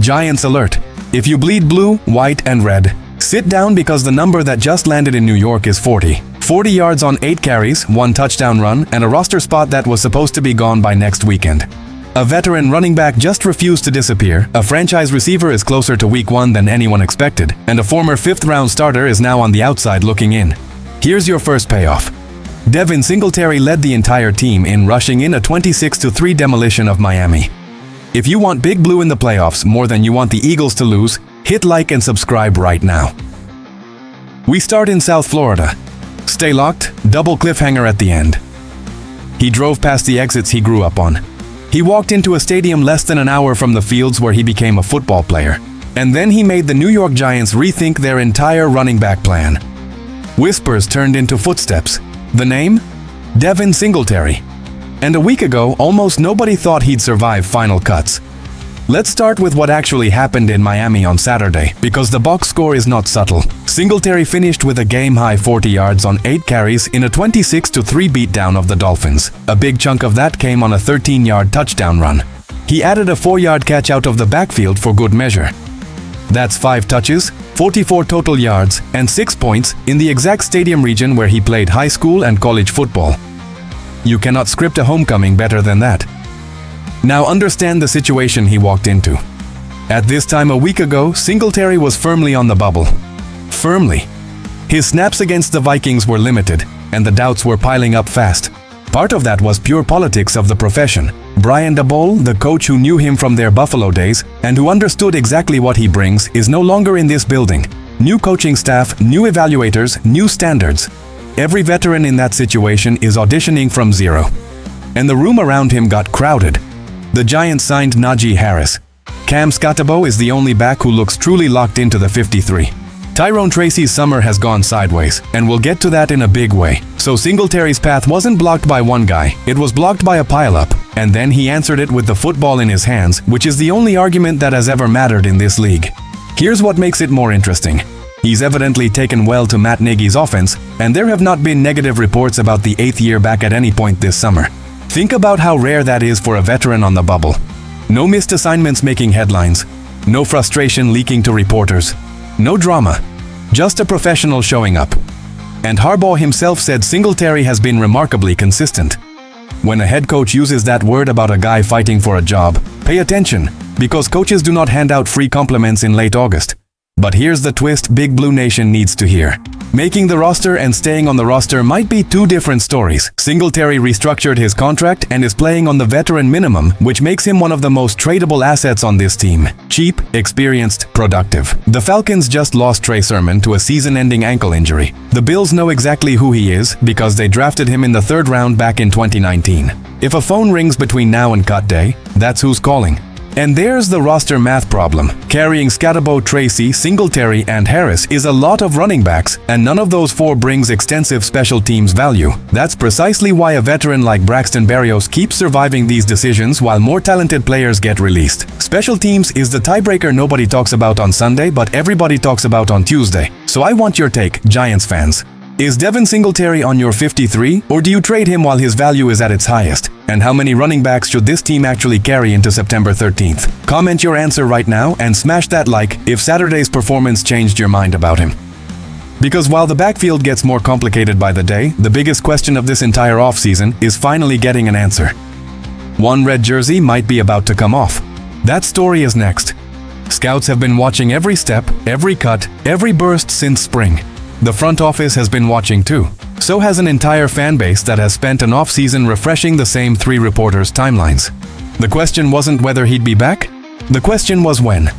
Giants alert. If you bleed blue, white, and red, sit down because the number that just landed in New York is 40. 40 yards on 8 carries, 1 touchdown run, and a roster spot that was supposed to be gone by next weekend. A veteran running back just refused to disappear, a franchise receiver is closer to week 1 than anyone expected, and a former 5th-round starter is now on the outside looking in. Here's your first payoff. Devin Singletary led the entire team in rushing in a 26-3 demolition of Miami. If you want Big Blue in the playoffs more than you want the Eagles to lose, hit like and subscribe right now. We start in South Florida. Stay locked, double cliffhanger at the end. He drove past the exits he grew up on. He walked into a stadium less than an hour from the fields where he became a football player. And then he made the New York Giants rethink their entire running back plan. Whispers turned into footsteps. The name? Devin Singletary. And a week ago, almost nobody thought he'd survive final cuts. Let's start with what actually happened in Miami on Saturday, because the box score is not subtle. Singletary finished with a game-high 40 yards on 8 carries in a 26-3 beatdown of the Dolphins. A big chunk of that came on a 13-yard touchdown run. He added a 4-yard catch out of the backfield for good measure. That's 5 touches, 44 total yards, and 6 points in the exact stadium region where he played high school and college football. You cannot script a homecoming better than that. Now understand the situation he walked into. At this time a week ago, Singletary was firmly on the bubble. Firmly. His snaps against the Vikings were limited, and the doubts were piling up fast. Part of that was pure politics of the profession. Brian Daboll, the coach who knew him from their Buffalo days and who understood exactly what he brings, is no longer in this building. New coaching staff, new evaluators, new standards. Every veteran in that situation is auditioning from zero. And the room around him got crowded. The Giants signed Najee Harris. Cam Scatterbo is the only back who looks truly locked into the 53. Tyrone Tracy's summer has gone sideways, and we'll get to that in a big way. So Singletary's path wasn't blocked by one guy, it was blocked by a pileup, and then he answered it with the football in his hands, which is the only argument that has ever mattered in this league. Here's what makes it more interesting. He's evidently taken well to Matt Nagy's offense, and there have not been negative reports about the 8th year back at any point this summer. Think about how rare that is for a veteran on the bubble. No missed assignments making headlines. No frustration leaking to reporters. No drama. Just a professional showing up. And Harbaugh himself said Singletary has been remarkably consistent. When a head coach uses that word about a guy fighting for a job, pay attention, because coaches do not hand out free compliments in late August. But here's the twist Big Blue Nation needs to hear. Making the roster and staying on the roster might be two different stories. Singletary restructured his contract and is playing on the veteran minimum, which makes him one of the most tradable assets on this team. Cheap, experienced, productive. The Falcons just lost Trey Sermon to a season-ending ankle injury. The Bills know exactly who he is because they drafted him in the 3rd round back in 2019. If a phone rings between now and cut day, that's who's calling. And there's the roster math problem. Carrying Scatterbo, Tracy, Singletary, and Harris is a lot of running backs, and none of those 4 brings extensive special teams value. That's precisely why a veteran like Braxton Berrios keeps surviving these decisions while more talented players get released. Special teams is the tiebreaker nobody talks about on Sunday, but everybody talks about on Tuesday. So I want your take, Giants fans. Is Devin Singletary on your 53, or do you trade him while his value is at its highest? And how many running backs should this team actually carry into September 13th? Comment your answer right now and smash that like if Saturday's performance changed your mind about him. Because while the backfield gets more complicated by the day, the biggest question of this entire offseason is finally getting an answer. One red jersey might be about to come off. That story is next. Scouts have been watching every step, every cut, every burst since spring. The front office has been watching too. So has an entire fan base that has spent an off-season refreshing the same 3 reporters' timelines. The question wasn't whether he'd be back. The question was when.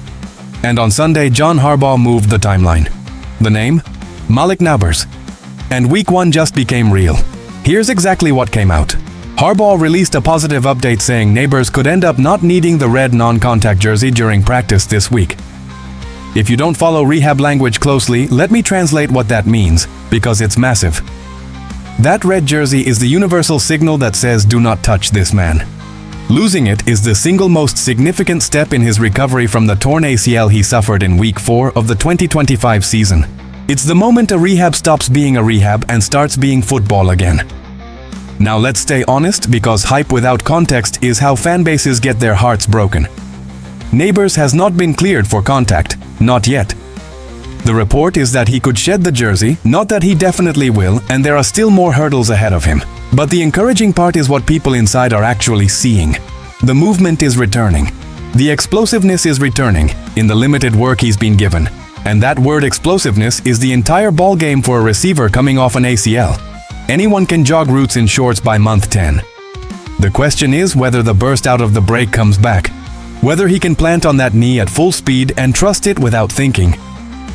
And on Sunday, John Harbaugh moved the timeline. The name? Malik Nabers. And week 1 just became real. Here's exactly what came out. Harbaugh released a positive update saying Nabers could end up not needing the red non-contact jersey during practice this week. If you don't follow rehab language closely, let me translate what that means, because it's massive. That red jersey is the universal signal that says do not touch this man. Losing it is the single most significant step in his recovery from the torn ACL he suffered in week 4 of the 2025 season. It's the moment a rehab stops being a rehab and starts being football again. Now let's stay honest, because hype without context is how fan bases get their hearts broken. Nabers has not been cleared for contact, not yet. The report is that he could shed the jersey, not that he definitely will, and there are still more hurdles ahead of him. But the encouraging part is what people inside are actually seeing. The movement is returning. The explosiveness is returning in the limited work he's been given. And that word explosiveness is the entire ball game for a receiver coming off an ACL. Anyone can jog routes in shorts by month 10. The question is whether the burst out of the break comes back. Whether he can plant on that knee at full speed and trust it without thinking.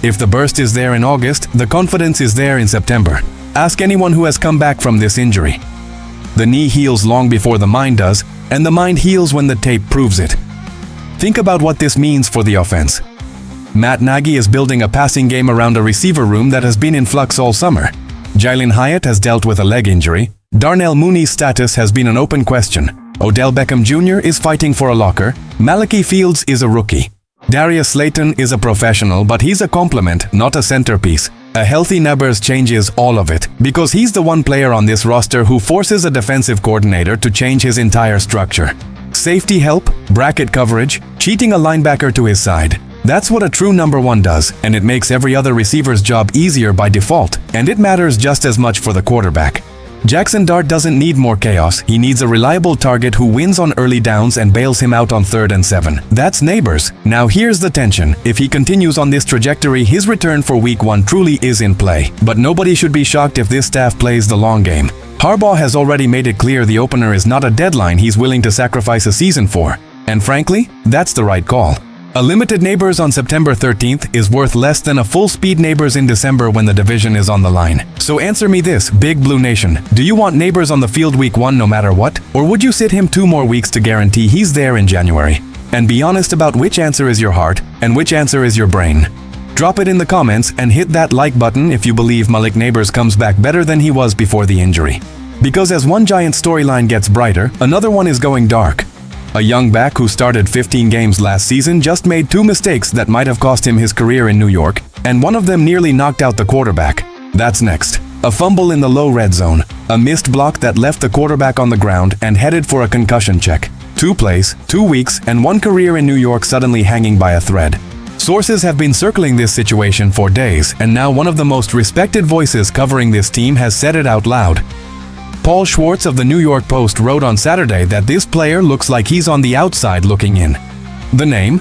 If the burst is there in August, the confidence is there in September. Ask anyone who has come back from this injury. The knee heals long before the mind does, and the mind heals when the tape proves it. Think about what this means for the offense. Matt Nagy is building a passing game around a receiver room that has been in flux all summer. Jalen Hyatt has dealt with a leg injury. Darnell Mooney's status has been an open question. Odell Beckham Jr. is fighting for a locker. Malachi Fields is a rookie. Darius Slayton is a professional, but he's a complement, not a centerpiece. A healthy Nabers changes all of it, because he's the one player on this roster who forces a defensive coordinator to change his entire structure. Safety help, bracket coverage, cheating a linebacker to his side. That's what a true number one does, and it makes every other receiver's job easier by default, and it matters just as much for the quarterback. Jackson Dart doesn't need more chaos, he needs a reliable target who wins on early downs and bails him out on 3rd and 7. That's Nabers. Now here's the tension. If he continues on this trajectory, his return for week 1 truly is in play. But nobody should be shocked if this staff plays the long game. Harbaugh has already made it clear the opener is not a deadline he's willing to sacrifice a season for. And frankly, that's the right call. A limited Nabers on September 13th is worth less than a full-speed Nabers in December when the division is on the line. So answer me this, Big Blue Nation. Do you want Nabers on the field week 1 no matter what? Or would you sit him 2 more weeks to guarantee he's there in January? And be honest about which answer is your heart and which answer is your brain. Drop it in the comments and hit that like button if you believe Malik Nabers comes back better than he was before the injury. Because as one giant storyline gets brighter, another one is going dark. A young back who started 15 games last season just made 2 mistakes that might have cost him his career in New York, and one of them nearly knocked out the quarterback. That's next. A fumble in the low red zone, a missed block that left the quarterback on the ground and headed for a concussion check. 2 plays, 2 weeks, and 1 career in New York suddenly hanging by a thread. Sources have been circling this situation for days, and now one of the most respected voices covering this team has said it out loud. Paul Schwartz of the New York Post wrote on Saturday that this player looks like he's on the outside looking in. The name?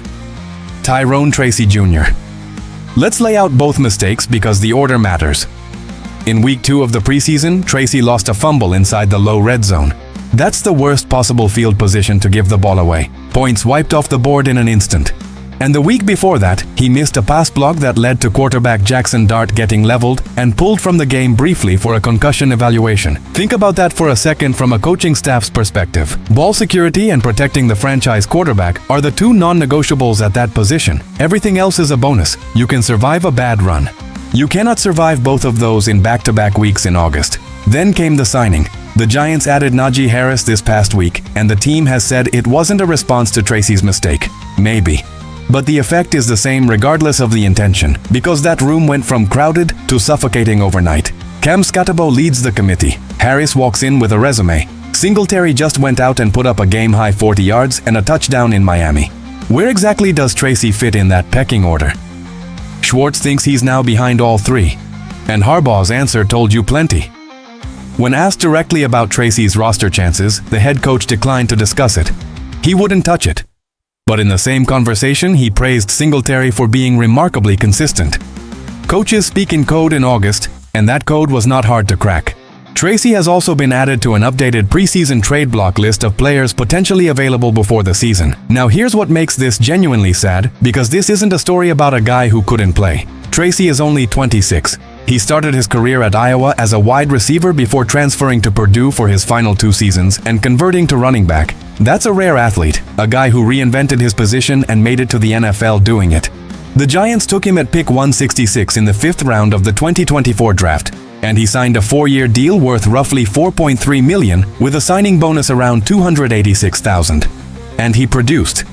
Tyrone Tracy Jr. Let's lay out both mistakes because the order matters. In week 2 of the preseason, Tracy lost a fumble inside the low red zone. That's the worst possible field position to give the ball away. Points wiped off the board in an instant. And the week before that, he missed a pass block that led to quarterback Jackson Dart getting leveled and pulled from the game briefly for a concussion evaluation. Think about that for a second from a coaching staff's perspective. Ball security and protecting the franchise quarterback are the 2 non-negotiables at that position. Everything else is a bonus. You can survive a bad run. You cannot survive both of those in back-to-back weeks in August. Then came the signing. The Giants added Najee Harris this past week, and the team has said it wasn't a response to Tracy's mistake. Maybe. But the effect is the same regardless of the intention, because that room went from crowded to suffocating overnight. Cam Scatabo leads the committee. Harris walks in with a resume. Singletary just went out and put up a game-high 40 yards and a touchdown in Miami. Where exactly does Tracy fit in that pecking order? Schwartz thinks he's now behind all 3. And Harbaugh's answer told you plenty. When asked directly about Tracy's roster chances, the head coach declined to discuss it. He wouldn't touch it. But in the same conversation, he praised Singletary for being remarkably consistent. Coaches speak in code in August, and that code was not hard to crack. Tracy has also been added to an updated preseason trade block list of players potentially available before the season. Now here's what makes this genuinely sad, because this isn't a story about a guy who couldn't play. Tracy is only 26. He started his career at Iowa as a wide receiver before transferring to Purdue for his final 2 seasons and converting to running back. That's a rare athlete, a guy who reinvented his position and made it to the NFL doing it. The Giants took him at pick 166 in the 5th round of the 2024 draft, and he signed a 4-year deal worth roughly $4.3 million with a signing bonus around $286,000. And he produced.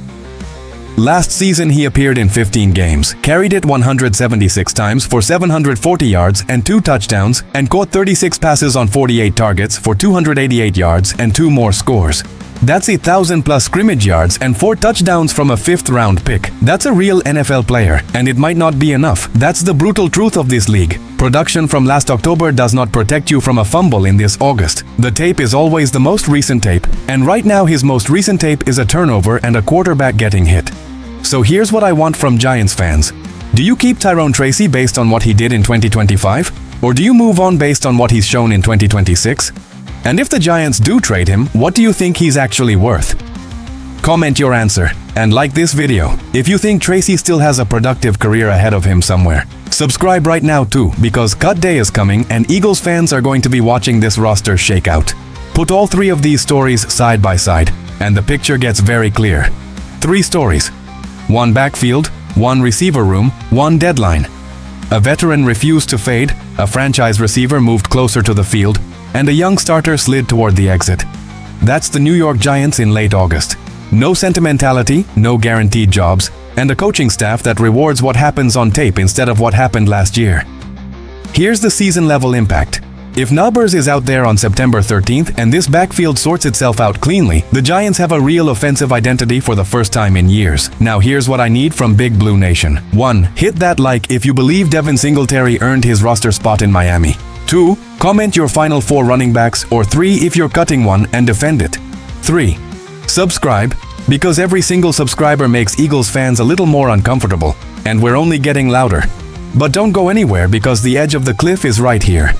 Last season he appeared in 15 games, carried it 176 times for 740 yards and 2 touchdowns, and caught 36 passes on 48 targets for 288 yards and 2 more scores. That's 1,000+ scrimmage yards and 4 touchdowns from a 5th-round pick. That's a real NFL player, and it might not be enough. That's the brutal truth of this league. Production from last October does not protect you from a fumble in this August. The tape is always the most recent tape, and right now his most recent tape is a turnover and a quarterback getting hit. So here's what I want from Giants fans. Do you keep Tyrone Tracy based on what he did in 2025? Or do you move on based on what he's shown in 2026? And if the Giants do trade him, what do you think he's actually worth? Comment your answer and like this video if you think Tracy still has a productive career ahead of him somewhere. Subscribe right now too, because cut day is coming and Eagles fans are going to be watching this roster shake out. Put all 3 of these stories side by side and the picture gets very clear. 3 stories. 1 backfield, 1 receiver room, 1 deadline. A veteran refused to fade, a franchise receiver moved closer to the field, and a young starter slid toward the exit. That's the New York Giants in late August. No sentimentality, no guaranteed jobs, and a coaching staff that rewards what happens on tape instead of what happened last year. Here's the season-level impact. If Nabers is out there on September 13th and this backfield sorts itself out cleanly, the Giants have a real offensive identity for the first time in years. Now here's what I need from Big Blue Nation. 1. Hit that like if you believe Devin Singletary earned his roster spot in Miami. 2. Comment your final 4 running backs, or 3 if you're cutting one, and defend it. 3. Subscribe, because every single subscriber makes Eagles fans a little more uncomfortable, and we're only getting louder. But don't go anywhere because the edge of the cliff is right here.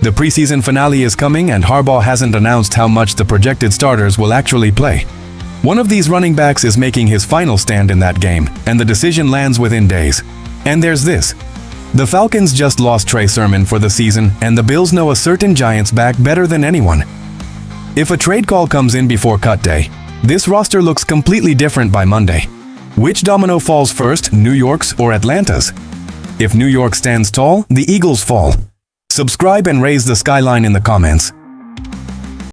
The preseason finale is coming and Harbaugh hasn't announced how much the projected starters will actually play. One of these running backs is making his final stand in that game, and the decision lands within days. And there's this. The Falcons just lost Trey Sermon for the season, and the Bills know a certain Giants back better than anyone. If a trade call comes in before cut day, this roster looks completely different by Monday. Which domino falls first, New York's or Atlanta's? If New York stands tall, the Eagles fall. Subscribe and raise the skyline in the comments.